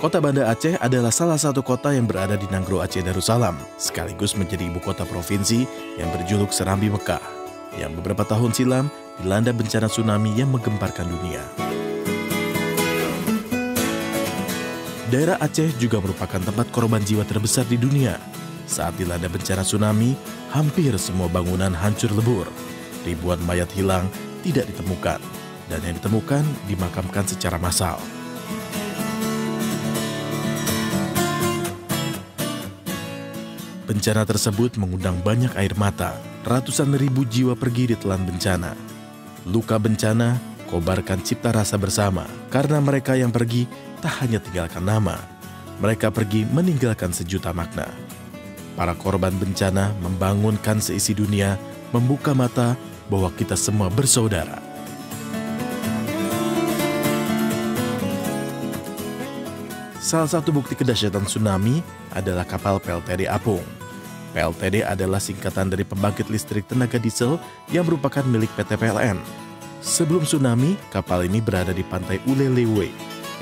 Kota Banda Aceh adalah salah satu kota yang berada di Nanggro Aceh Darussalam, sekaligus menjadi ibu kota provinsi yang berjuluk Serambi Mekah, yang beberapa tahun silam dilanda bencana tsunami yang menggemparkan dunia. Daerah Aceh juga merupakan tempat korban jiwa terbesar di dunia. Saat dilanda bencana tsunami, hampir semua bangunan hancur lebur. Ribuan mayat hilang, tidak ditemukan, dan yang ditemukan dimakamkan secara massal. Bencana tersebut mengundang banyak air mata. Ratusan ribu jiwa pergi ditelan bencana. Luka bencana kobarkan cipta rasa bersama, karena mereka yang pergi tak hanya tinggalkan nama, mereka pergi meninggalkan sejuta makna. Para korban bencana membangunkan seisi dunia, membuka mata bahwa kita semua bersaudara. Salah satu bukti kedahsyatan tsunami adalah kapal PLTD Apung. PLTD adalah singkatan dari pembangkit listrik tenaga diesel yang merupakan milik PT PLN. Sebelum tsunami, kapal ini berada di pantai Ulelewe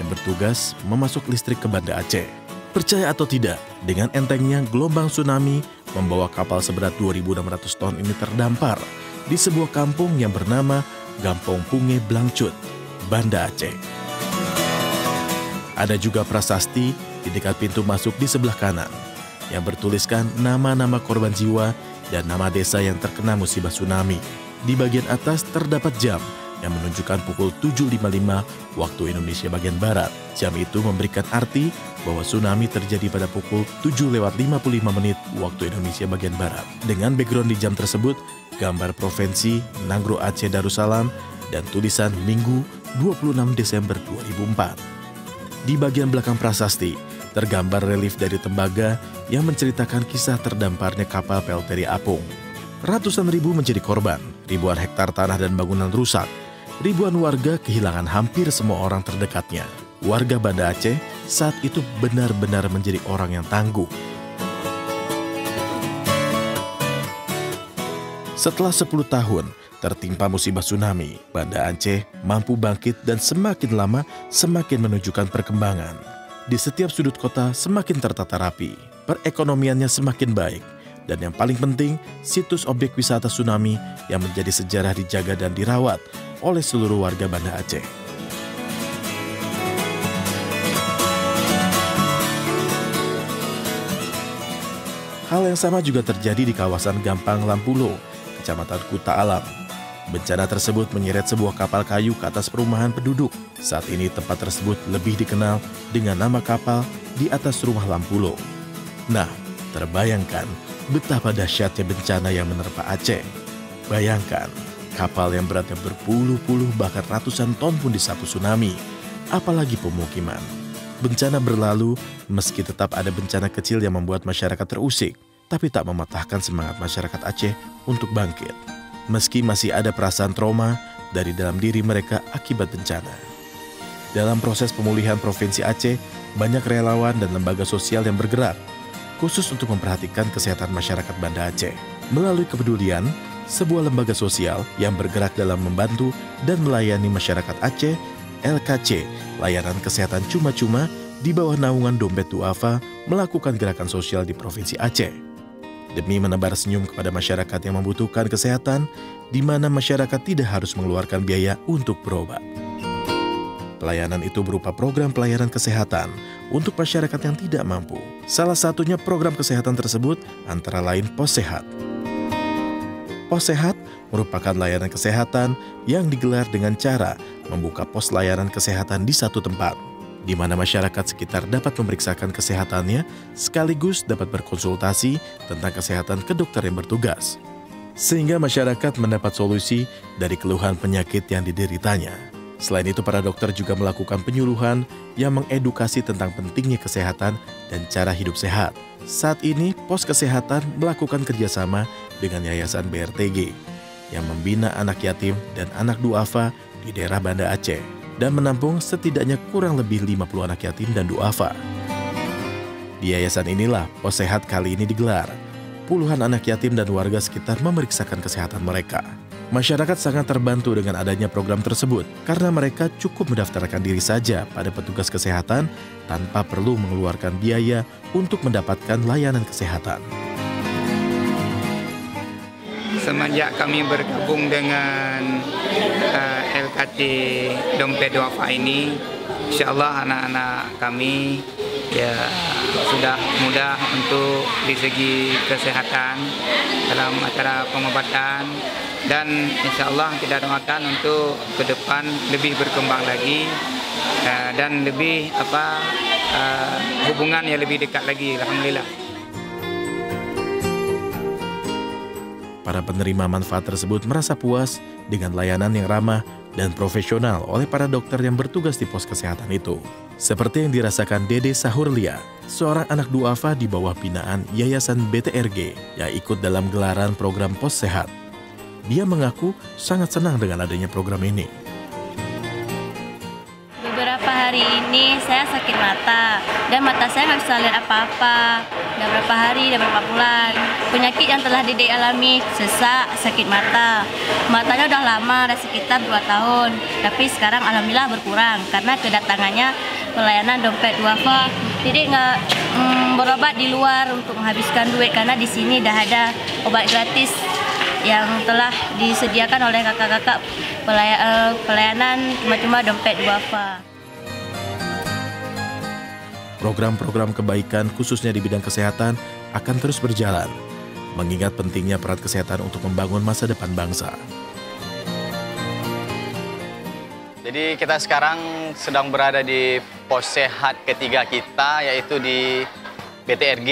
yang bertugas memasok listrik ke Banda Aceh. Percaya atau tidak, dengan entengnya gelombang tsunami membawa kapal seberat 2.600 ton ini terdampar di sebuah kampung yang bernama Gampong Punge Blangcut, Banda Aceh. Ada juga prasasti di dekat pintu masuk di sebelah kanan yang bertuliskan nama-nama korban jiwa dan nama desa yang terkena musibah tsunami. Di bagian atas terdapat jam yang menunjukkan pukul 7.55 waktu Indonesia bagian Barat. Jam itu memberikan arti bahwa tsunami terjadi pada pukul 7.55 waktu Indonesia bagian Barat. Dengan background di jam tersebut, gambar provinsi Nanggro Aceh Darussalam dan tulisan Minggu 26 Desember 2004. Di bagian belakang prasasti, tergambar relief dari tembaga yang menceritakan kisah terdamparnya kapal PLTD Apung. Ratusan ribu menjadi korban, ribuan hektar tanah dan bangunan rusak, ribuan warga kehilangan hampir semua orang terdekatnya. Warga Banda Aceh saat itu benar-benar menjadi orang yang tangguh. Setelah 10 tahun tertimpa musibah tsunami, Banda Aceh mampu bangkit dan semakin lama semakin menunjukkan perkembangan. Di setiap sudut kota semakin tertata rapi, perekonomiannya semakin baik, dan yang paling penting, situs objek wisata tsunami yang menjadi sejarah dijaga dan dirawat oleh seluruh warga Banda Aceh. Hal yang sama juga terjadi di kawasan Gampang Lampulo, Kecamatan Kuta Alam. Bencana tersebut menyeret sebuah kapal kayu ke atas perumahan penduduk. Saat ini tempat tersebut lebih dikenal dengan nama kapal di atas rumah Lampulo. Nah, terbayangkan betapa dahsyatnya bencana yang menerpa Aceh. Bayangkan, kapal yang beratnya berpuluh-puluh bahkan ratusan ton pun disapu tsunami, apalagi pemukiman. Bencana berlalu, meski tetap ada bencana kecil yang membuat masyarakat terusik, tapi tak mematahkan semangat masyarakat Aceh untuk bangkit. Meski masih ada perasaan trauma dari dalam diri mereka akibat bencana. Dalam proses pemulihan Provinsi Aceh, banyak relawan dan lembaga sosial yang bergerak, khusus untuk memperhatikan kesehatan masyarakat Banda Aceh. Melalui Kepedulian, sebuah lembaga sosial yang bergerak dalam membantu dan melayani masyarakat Aceh, LKC, layanan kesehatan cuma-cuma di bawah naungan Dompet Duafa, melakukan gerakan sosial di Provinsi Aceh. Demi menebar senyum kepada masyarakat yang membutuhkan kesehatan, di mana masyarakat tidak harus mengeluarkan biaya untuk berobat. Pelayanan itu berupa program pelayanan kesehatan untuk masyarakat yang tidak mampu. Salah satunya program kesehatan tersebut antara lain Pos Sehat. Pos Sehat merupakan layanan kesehatan yang digelar dengan cara membuka pos layanan kesehatan di satu tempat, di mana masyarakat sekitar dapat memeriksakan kesehatannya sekaligus dapat berkonsultasi tentang kesehatan ke dokter yang bertugas, sehingga masyarakat mendapat solusi dari keluhan penyakit yang dideritanya. Selain itu, para dokter juga melakukan penyuluhan yang mengedukasi tentang pentingnya kesehatan dan cara hidup sehat. Saat ini, pos kesehatan melakukan kerjasama dengan Yayasan BRTG yang membina anak yatim dan anak duafa di daerah Banda Aceh dan menampung setidaknya kurang lebih 50 anak yatim dan duafa. Di yayasan inilah Pos Sehat kali ini digelar. Puluhan anak yatim dan warga sekitar memeriksakan kesehatan mereka. Masyarakat sangat terbantu dengan adanya program tersebut karena mereka cukup mendaftarkan diri saja pada petugas kesehatan tanpa perlu mengeluarkan biaya untuk mendapatkan layanan kesehatan. Semenjak kami bergabung dengan LKT Dompet Duafa ini, insya Allah anak-anak kami ya sudah mudah untuk di segi kesehatan dalam acara pengobatan, dan insya Allah kita doakan untuk ke depan lebih berkembang lagi dan lebih hubungan yang lebih dekat lagi, alhamdulillah. Para penerima manfaat tersebut merasa puas dengan layanan yang ramah dan profesional oleh para dokter yang bertugas di pos kesehatan itu. Seperti yang dirasakan Dede Sahurlia, seorang anak duafa di bawah binaan Yayasan BTRG yang ikut dalam gelaran program pos sehat. Dia mengaku sangat senang dengan adanya program ini. Beberapa hari ini saya sakit mata dan mata saya nggak bisa lihat apa-apa. Udah berapa hari, udah berapa bulan. Penyakit yang telah Dede alami, sesak, sakit mata. Matanya udah lama, ada sekitar 2 tahun. Tapi sekarang alhamdulillah berkurang karena kedatangannya pelayanan Dompet Duafa. Dede nggak berobat di luar untuk menghabiskan duit karena di sini dah ada obat gratis yang telah disediakan oleh kakak-kakak pelayanan cuma-cuma Dompet Duafa. Program-program kebaikan khususnya di bidang kesehatan akan terus berjalan, mengingat pentingnya peran kesehatan untuk membangun masa depan bangsa. Jadi kita sekarang sedang berada di pos sehat ketiga kita, yaitu di BTRG.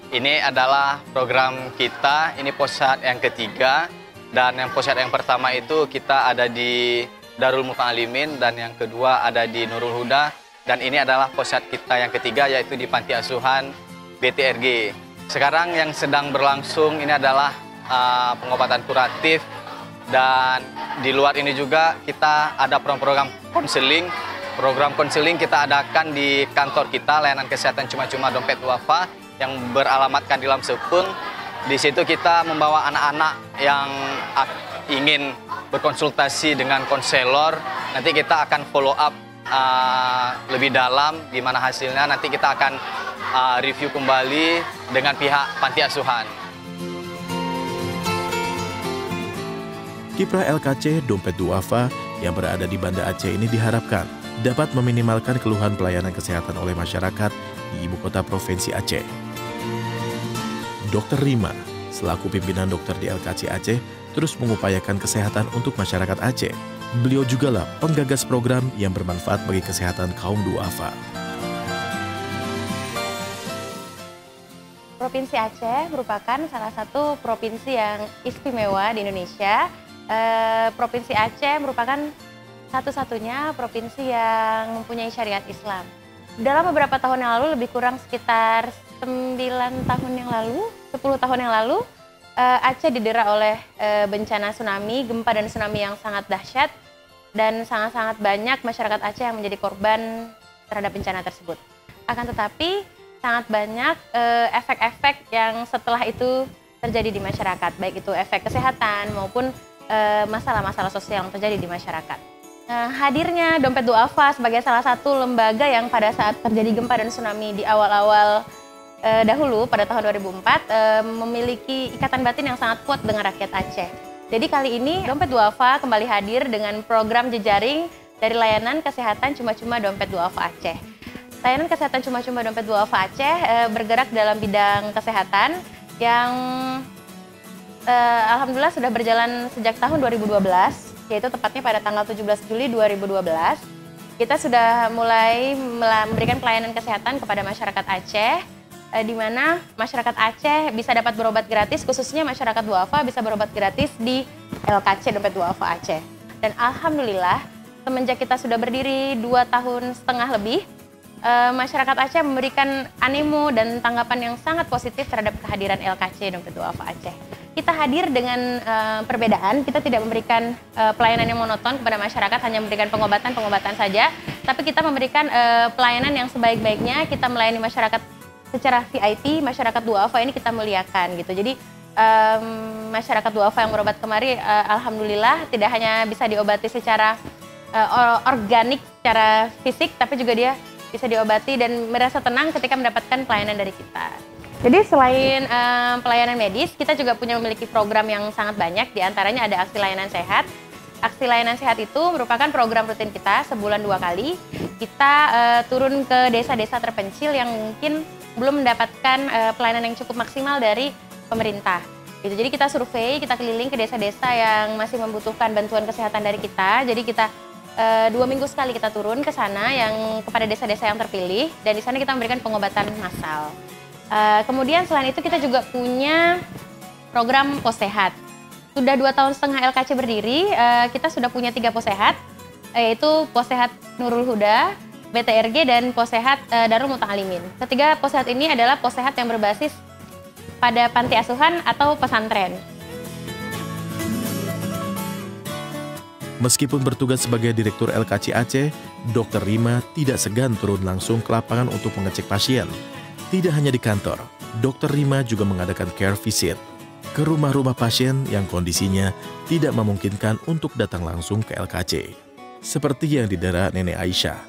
Ini adalah program kita, ini pos sehat yang ketiga, dan yang pos sehat yang pertama itu kita ada di Darul Muta'alimin, dan yang kedua ada di Nurul Huda. Dan ini adalah pos sehat kita yang ketiga, yaitu di Panti Asuhan BTRG. Sekarang yang sedang berlangsung ini adalah pengobatan kuratif, dan di luar ini juga kita ada program konseling. Program konseling kita adakan di kantor kita, layanan kesehatan cuma-cuma Dompet Duafa, yang beralamatkan di Lamsepung. Di situ kita membawa anak-anak yang ingin berkonsultasi dengan konselor. Nanti kita akan follow up lebih dalam gimana hasilnya, nanti kita akan review kembali dengan pihak panti asuhan. Kiprah LKC Dompet Duafa yang berada di Banda Aceh ini diharapkan dapat meminimalkan keluhan pelayanan kesehatan oleh masyarakat di ibu kota Provinsi Aceh. Dr. Rima, selaku pimpinan dokter di LKC Aceh, terus mengupayakan kesehatan untuk masyarakat Aceh. Beliau jugalah penggagas program yang bermanfaat bagi kesehatan kaum duafa. Provinsi Aceh merupakan salah satu provinsi yang istimewa di Indonesia. Provinsi Aceh merupakan satu-satunya provinsi yang mempunyai syariat Islam. Dalam beberapa tahun yang lalu, lebih kurang sekitar 9 tahun yang lalu, 10 tahun yang lalu, Aceh didera oleh bencana tsunami, gempa dan tsunami yang sangat dahsyat, dan sangat-sangat banyak masyarakat Aceh yang menjadi korban terhadap bencana tersebut. Akan tetapi sangat banyak efek-efek yang setelah itu terjadi di masyarakat, baik itu efek kesehatan maupun masalah-masalah sosial yang terjadi di masyarakat. Hadirnya Dompet Duafa sebagai salah satu lembaga yang pada saat terjadi gempa dan tsunami di awal-awal dahulu pada tahun 2004 memiliki ikatan batin yang sangat kuat dengan rakyat Aceh. Jadi kali ini Dompet Duafa kembali hadir dengan program jejaring dari layanan kesehatan cuma-cuma Dompet Duafa Aceh. Layanan kesehatan cuma-cuma Dompet Duafa Aceh bergerak dalam bidang kesehatan yang alhamdulillah sudah berjalan sejak tahun 2012, yaitu tepatnya pada tanggal 17 Juli 2012. Kita sudah mulai memberikan pelayanan kesehatan kepada masyarakat Aceh, di mana masyarakat Aceh bisa dapat berobat gratis, khususnya masyarakat duafa bisa berobat gratis di LKC Dompet Duafa Aceh. Dan alhamdulillah semenjak kita sudah berdiri 2,5 tahun lebih, masyarakat Aceh memberikan animo dan tanggapan yang sangat positif terhadap kehadiran LKC Dompet Duafa Aceh. Kita hadir dengan perbedaan, kita tidak memberikan pelayanan yang monoton kepada masyarakat, hanya memberikan pengobatan saja, tapi kita memberikan pelayanan yang sebaik-baiknya. Kita melayani masyarakat secara VIP, masyarakat duafa ini kita muliakan gitu. Jadi masyarakat duafa yang berobat kemari, alhamdulillah tidak hanya bisa diobati secara organik, secara fisik, tapi juga dia bisa diobati dan merasa tenang ketika mendapatkan pelayanan dari kita. Jadi selain pelayanan medis, kita juga memiliki program yang sangat banyak, diantaranya ada aksi layanan sehat. Aksi layanan sehat itu merupakan program rutin kita sebulan 2 kali. Kita turun ke desa-desa terpencil yang mungkin belum mendapatkan pelayanan yang cukup maksimal dari pemerintah. Gitu. Jadi kita survei, kita keliling ke desa-desa yang masih membutuhkan bantuan kesehatan dari kita. Jadi kita 2 minggu sekali kita turun ke sana yang kepada desa-desa yang terpilih, dan di sana kita memberikan pengobatan massal. Kemudian selain itu kita juga punya program pos sehat. Sudah 2,5 tahun LKC berdiri, kita sudah punya 3 pos sehat, yaitu pos sehat Nurul Huda, BTRG, dan pos sehat Darul Muta'alimin. Ketiga pos sehat ini adalah pos sehat yang berbasis pada panti asuhan atau pesantren. Meskipun bertugas sebagai Direktur LKC Aceh, Dr. Rima tidak segan turun langsung ke lapangan untuk mengecek pasien. Tidak hanya di kantor, Dr. Rima juga mengadakan care visit ke rumah-rumah pasien yang kondisinya tidak memungkinkan untuk datang langsung ke LKC. Seperti yang didera Nenek Aisyah.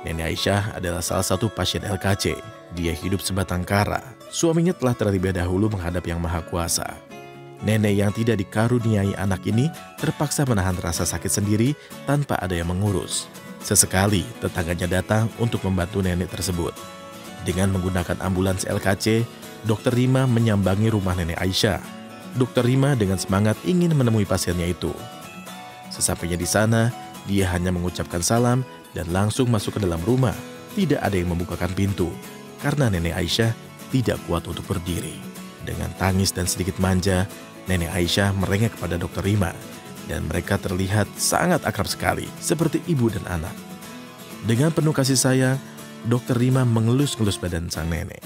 Nenek Aisyah adalah salah satu pasien LKC. Dia hidup sebatang kara. Suaminya telah terlebih dahulu menghadap Yang Maha Kuasa. Nenek yang tidak dikaruniai anak ini terpaksa menahan rasa sakit sendiri tanpa ada yang mengurus. Sesekali tetangganya datang untuk membantu nenek tersebut. Dengan menggunakan ambulans LKC, Dr. Rima menyambangi rumah Nenek Aisyah. Dr. Rima dengan semangat ingin menemui pasiennya itu. Sesampainya di sana, dia hanya mengucapkan salam dan langsung masuk ke dalam rumah. Tidak ada yang membukakan pintu, karena Nenek Aisyah tidak kuat untuk berdiri. Dengan tangis dan sedikit manja, Nenek Aisyah merengek kepada Dr. Rima, dan mereka terlihat sangat akrab sekali, seperti ibu dan anak. Dengan penuh kasih sayang, Dr. Rima mengelus-ngelus badan sang nenek.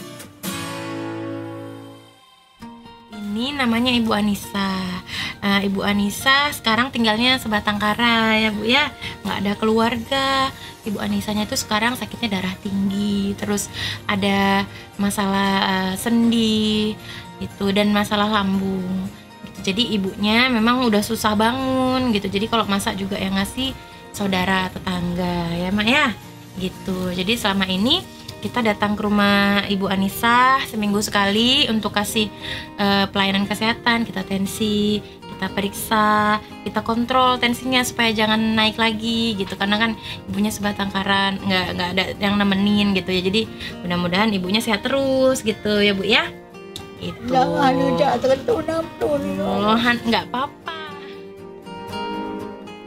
Ini namanya Ibu Anissa. Ibu Anissa sekarang tinggalnya sebatang kara ya Bu ya, nggak ada keluarga. Ibu Anissanya itu sekarang sakitnya darah tinggi, terus ada masalah sendi gitu dan masalah lambung. Gitu. Jadi ibunya memang udah susah bangun gitu. Jadi kalau masak juga yang ngasih saudara tetangga ya Mak ya gitu. Jadi selama ini kita datang ke rumah Ibu Anissa seminggu sekali untuk kasih pelayanan kesehatan. Kita tensi, kita periksa, kita kontrol tensinya supaya jangan naik lagi gitu, karena kan ibunya sebatang kara, nggak ada yang nemenin gitu ya. Jadi mudah-mudahan ibunya sehat terus gitu ya Bu ya. Itu nggak apa-apa.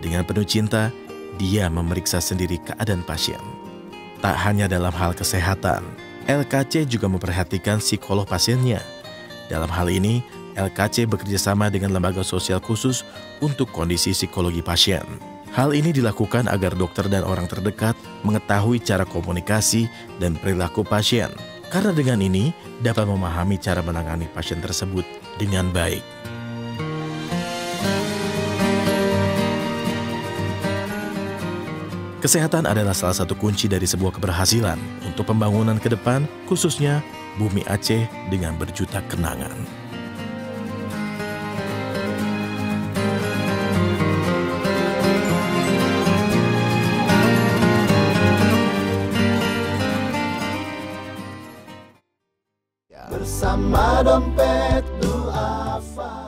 Dengan penuh cinta, dia memeriksa sendiri keadaan pasien. Tak hanya dalam hal kesehatan, LKC juga memperhatikan psikolog pasiennya. Dalam hal ini, LKC bekerjasama dengan lembaga sosial khusus untuk kondisi psikologi pasien. Hal ini dilakukan agar dokter dan orang terdekat mengetahui cara komunikasi dan perilaku pasien. Karena dengan ini dapat memahami cara menangani pasien tersebut dengan baik. Kesehatan adalah salah satu kunci dari sebuah keberhasilan untuk pembangunan ke depan, khususnya bumi Aceh dengan berjuta kenangan. Bersama Dompet Duafa.